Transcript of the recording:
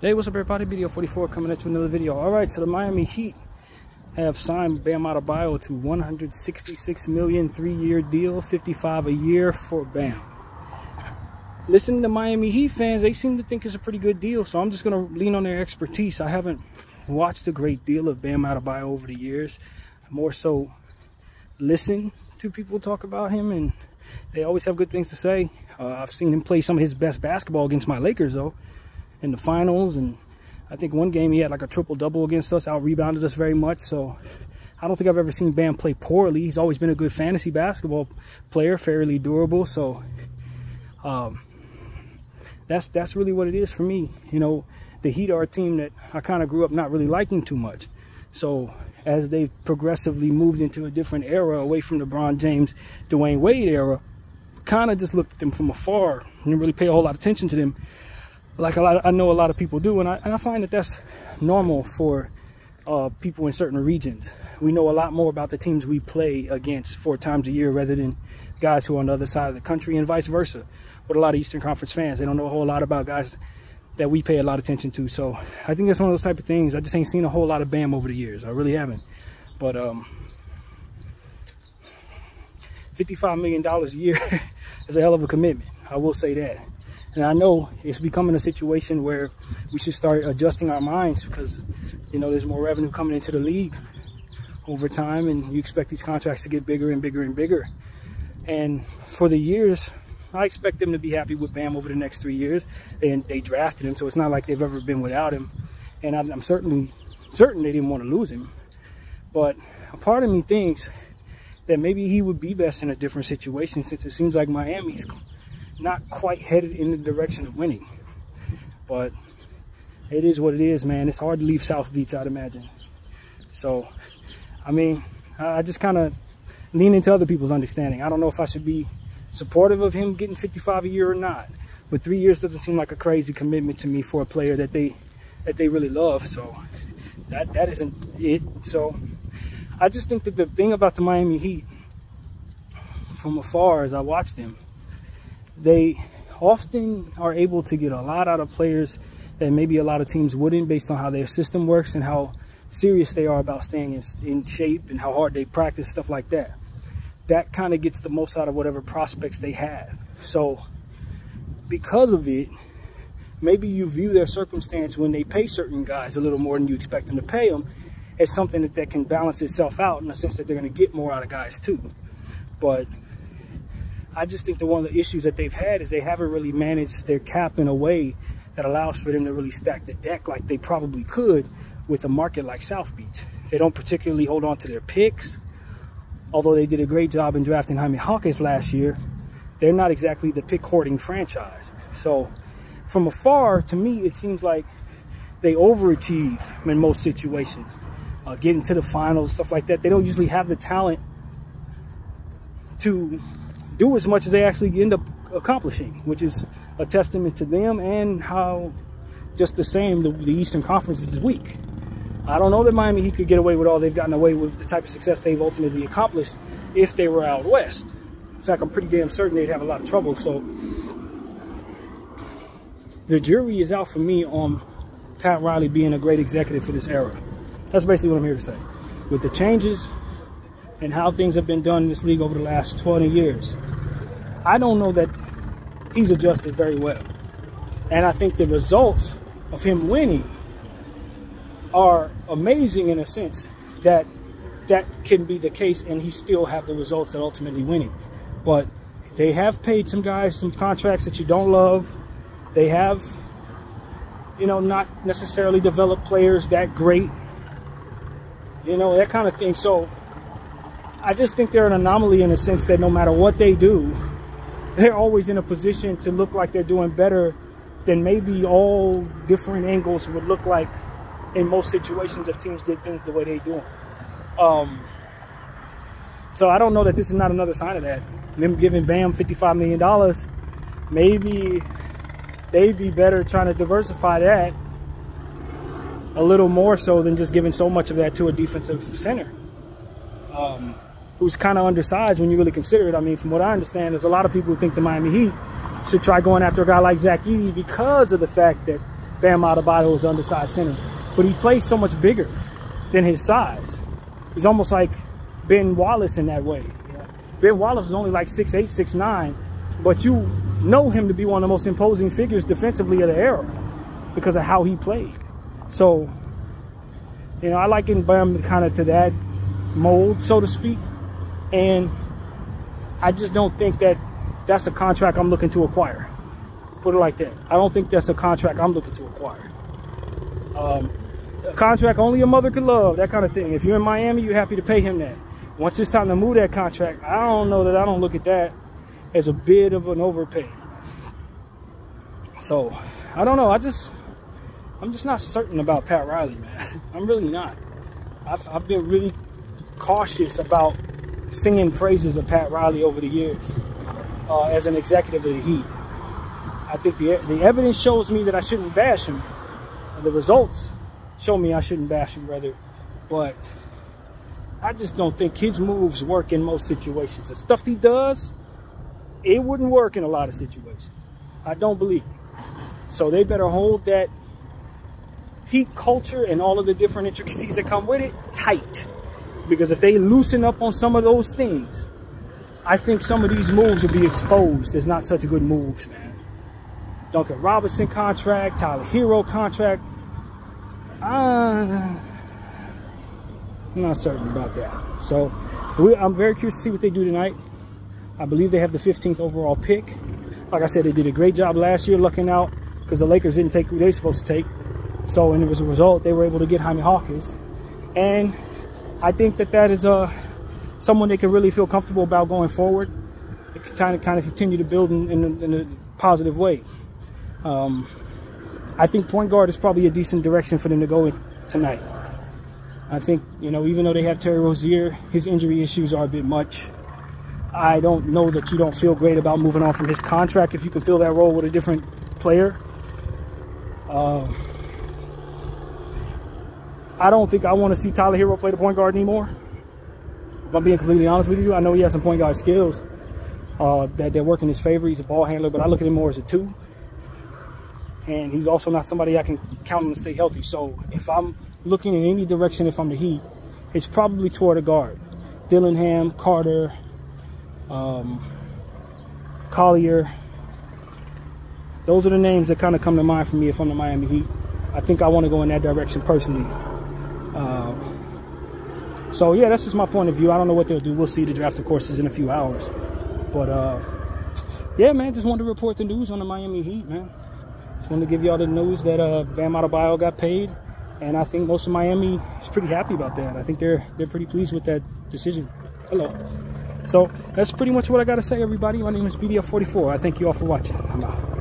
Hey, what's up everybody? BDO 44 coming at you with another video. Alright, so the Miami Heat have signed Bam Adebayo to $166 million 3-year deal, $55 a year for Bam. Listening to Miami Heat fans, they seem to think it's a pretty good deal, so I'm just going to lean on their expertise. I haven't watched a great deal of Bam Adebayo over the years. More so listen to people talk about him, and they always have good things to say. I've seen him play some of his best basketball against my Lakers, though, in the finals, and I think one game he had like a triple-double against us, out-rebounded us very much. So I don't think I've ever seen Bam play poorly. He's always been a good fantasy basketball player, fairly durable. So that's really what it is for me. You know, the Heat are a team that I kind of grew up not really liking too much. So as they've progressively moved into a different era, away from the LeBron James, Dwayne Wade era, kind of just looked at them from afar, didn't really pay a whole lot of attention to them, like I know a lot of people do, and I find that that's normal for people in certain regions. We know a lot more about the teams we play against 4 times a year rather than guys who are on the other side of the country, and vice versa. With a lot of Eastern Conference fans, they don't know a whole lot about guys that we pay a lot of attention to. So I think that's one of those type of things. I just ain't seen a whole lot of Bam over the years. I really haven't. But $55 million a year is a hell of a commitment. I will say that. And I know it's becoming a situation where we should start adjusting our minds because, you know, there's more revenue coming into the league over time, and you expect these contracts to get bigger and bigger and bigger. And for the years, I expect them to be happy with Bam over the next 3 years. And they drafted him, so it's not like they've ever been without him. And I'm certain they didn't want to lose him. But a part of me thinks that maybe he would be best in a different situation, since it seems like Miami's not quite headed in the direction of winning. But it is what it is, man. It's hard to leave South Beach, I'd imagine. So, I mean, I just kind of lean into other people's understanding. I don't know if I should be supportive of him getting $55 a year or not. But 3 years doesn't seem like a crazy commitment to me for a player that they really love. So that isn't it. So I just think that the thing about the Miami Heat, from afar as I watch them, they often are able to get a lot out of players that maybe a lot of teams wouldn't, based on how their system works and how serious they are about staying in shape and how hard they practice, stuff like that. That kind of gets the most out of whatever prospects they have. So because of it, maybe you view their circumstance when they pay certain guys a little more than you expect them to pay them as something that can balance itself out, in the sense that they're going to get more out of guys too. But I just think that one of the issues that they've had is they haven't really managed their cap in a way that allows for them to really stack the deck like they probably could with a market like South Beach. They don't particularly hold on to their picks. Although they did a great job in drafting Jaime Jaquez last year, they're not exactly the pick hoarding franchise. So from afar, to me, it seems like they overachieve in most situations. Getting to the finals, stuff like that. They don't usually have the talent to do as much as they actually end up accomplishing, which is a testament to them and how just the same the Eastern Conference is weak. I don't know that Miami Heat could get away with all they've gotten away with, the type of success they've ultimately accomplished, if they were out west. In fact, I'm pretty damn certain they'd have a lot of trouble. So the jury is out for me on Pat Riley being a great executive for this era. That's basically what I'm here to say. With the changes and how things have been done in this league over the last 20 years, I don't know that he's adjusted very well. And I think the results of him winning are amazing, in a sense that that can be the case and he still have the results that ultimately winning. But they have paid some guys some contracts that you don't love. They have, you know, not necessarily developed players that great, you know, that kind of thing. So I just think they're an anomaly, in a sense that no matter what they do, they're always in a position to look like they're doing better than maybe all different angles would look like in most situations if teams did things the way they do them. So I don't know that this is not another sign of that. Them giving Bam $55 million, maybe they'd be better trying to diversify that a little more so than just giving so much of that to a defensive center who's kind of undersized when you really consider it. I mean, from what I understand, there's a lot of people who think the Miami Heat should try going after a guy like Zach Edey because of the fact that Bam Adebayo is undersized center. But he plays so much bigger than his size. He's almost like Ben Wallace in that way. Ben Wallace is only like 6'8", 6'9", but you know him to be one of the most imposing figures defensively of the era because of how he played. So, you know, I liken Bam kind of to that mold, so to speak. And I just don't think that that's a contract I'm looking to acquire. Put it like that. I don't think that's a contract I'm looking to acquire. A contract only a mother could love, that kind of thing. If you're in Miami, you're happy to pay him that. Once it's time to move that contract, I don't know that I don't look at that as a bit of an overpay. So, I don't know. I'm just not certain about Pat Riley, man. I'm really not. I've been really cautious about singing praises of Pat Riley over the years as an executive of the Heat. I think the evidence shows me that I shouldn't bash him. The results show me I shouldn't bash him, rather. But I just don't think his moves work in most situations. The stuff he does, it wouldn't work in a lot of situations. I don't believe it. So they better hold that Heat culture and all of the different intricacies that come with it tight. Because if they loosen up on some of those things, I think some of these moves will be exposed as not such good moves, man. Duncan Robinson contract, Tyler Hero contract. I'm not certain about that. So I'm very curious to see what they do tonight. I believe they have the 15th overall pick. Like I said, they did a great job last year lucking out because the Lakers didn't take who they were supposed to take. So, and as a result, they were able to get Jaime Hawkins. And I think that is someone they can really feel comfortable about going forward. They can kind of continue to build in a positive way. I think point guard is probably a decent direction for them to go in tonight. I think, you know, even though they have Terry Rozier, his injury issues are a bit much. I don't know that you don't feel great about moving on from his contract if you can fill that role with a different player. I don't think I want to see Tyler Hero play the point guard anymore. If I'm being completely honest with you, I know he has some point guard skills that work in his favor. He's a ball handler, but I look at him more as a 2. And he's also not somebody I can count on to stay healthy. So if I'm looking in any direction, if I'm the Heat, it's probably toward a guard. Dillingham, Carter, Collier. Those are the names that kind of come to mind for me if I'm the Miami Heat. I think I want to go in that direction personally. So, yeah, that's just my point of view. I don't know what they'll do. We'll see. The draft, of course, is in a few hours. But, yeah, man, just wanted to report the news on the Miami Heat, man. Just wanted to give y'all the news that Bam Adebayo got paid. And I think most of Miami is pretty happy about that. I think they're pretty pleased with that decision. Hello. So, that's pretty much what I got to say, everybody. My name is BDF44. I thank you all for watching. I'm out.